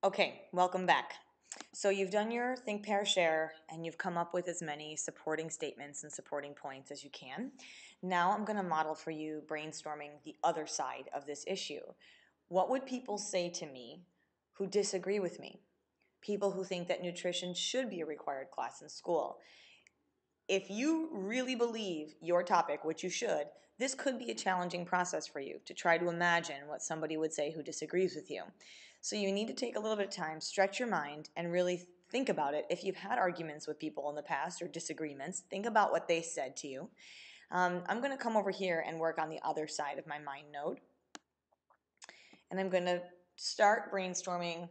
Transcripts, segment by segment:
Okay, welcome back. So you've done your think, pair, share, and you've come up with as many supporting statements and supporting points as you can. Now I'm going to model for you brainstorming the other side of this issue. What would people say to me who disagree with me? People who think that nutrition should be a required class in school. If you really believe your topic, which you should, this could be a challenging process for you to try to imagine what somebody would say who disagrees with you. So you need to take a little bit of time, stretch your mind, and really think about it. If you've had arguments with people in the past or disagreements, think about what they said to you. I'm going to come over here and work on the other side of my mind node. And I'm going to start brainstorming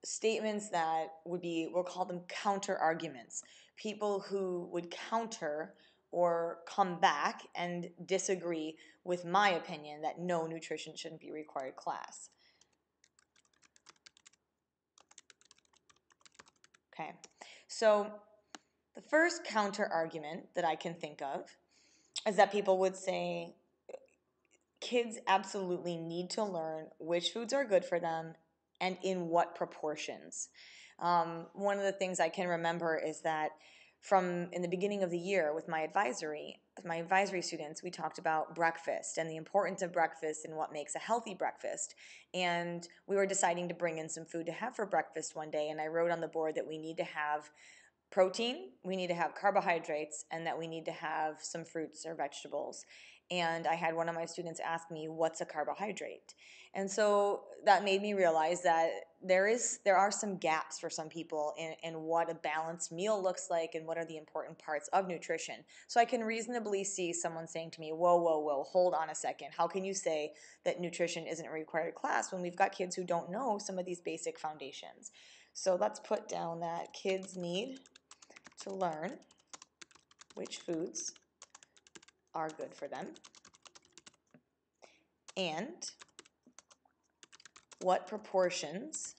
statements that would be, we'll call them counter arguments. People who would counter or come back and disagree with my opinion that no, nutrition shouldn't be a required class. Okay, so the first counter argument that I can think of is that people would say kids absolutely need to learn which foods are good for them and in what proportions. One of the things I can remember is that from in the beginning of the year with my advisory students, we talked about breakfast and the importance of breakfast and what makes a healthy breakfast. And we were deciding to bring in some food to have for breakfast one day, and I wrote on the board that we need to have protein, we need to have carbohydrates, and that we need to have some fruits or vegetables. And I had one of my students ask me, what's a carbohydrate? And so that made me realize that there are some gaps for some people in what a balanced meal looks like and what are the important parts of nutrition. So I can reasonably see someone saying to me, whoa, hold on a second. How can you say that nutrition isn't a required class when we've got kids who don't know some of these basic foundations? So let's put down that kids need to learn which foods are good for them and what proportions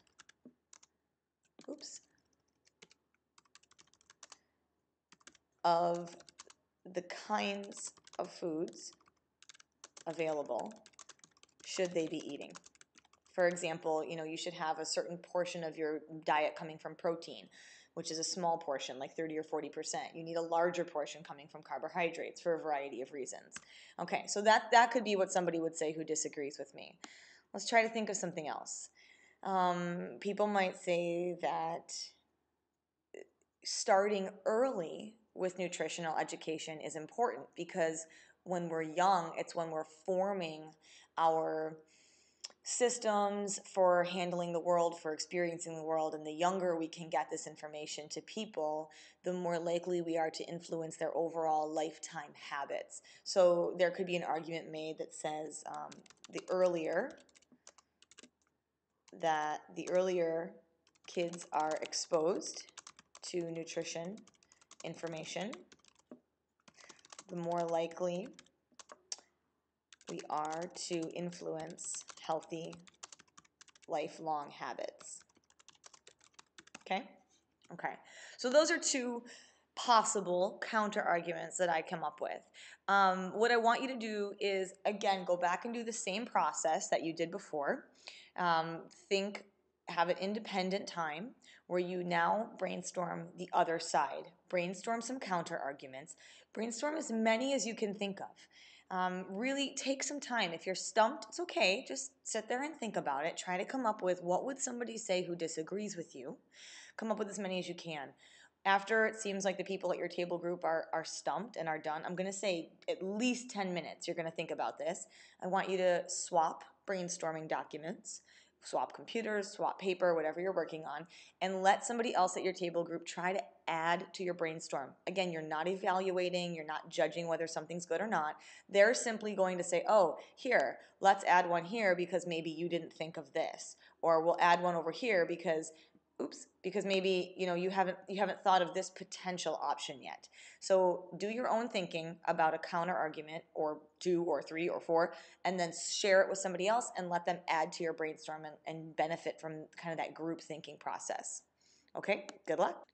of the kinds of foods available should they be eating. For example, you should have a certain portion of your diet coming from protein, which is a small portion, like 30 or 40%. You need a larger portion coming from carbohydrates for a variety of reasons. Okay, so that could be what somebody would say who disagrees with me. Let's try to think of something else. People might say that starting early with nutritional education is important because when we're young, it's when we're forming our systems for handling the world, for experiencing the world, and the younger we can get this information to people, the more likely we are to influence their overall lifetime habits. So there could be an argument made that says the earlier kids are exposed to nutrition information, the more likely we are to influence healthy lifelong habits. Okay? Okay. So those are two possible counter arguments that I come up with. What I want you to do is, again, go back and do the same process that you did before. Have an independent time where you now brainstorm the other side. Brainstorm some counter arguments. Brainstorm as many as you can think of. Really take some time. If you're stumped, it's okay. Just sit there and think about it. Try to come up with what would somebody say who disagrees with you. Come up with as many as you can. After it seems like the people at your table group are stumped and are done, I'm going to say at least 10 minutes you're going to think about this. I want you to swap brainstorming documents, swap computers, swap paper, whatever you're working on, and let somebody else at your table group try to add to your brainstorm. Again, you're not evaluating, you're not judging whether something's good or not. They're simply going to say, oh, here, let's add one here because maybe you didn't think of this. Or we'll add one over here because maybe you haven't thought of this potential option yet. So do your own thinking about a counter argument, or 2 or 3 or 4, and then share it with somebody else and let them add to your brainstorm and benefit from kind of that group thinking process. Okay, good luck.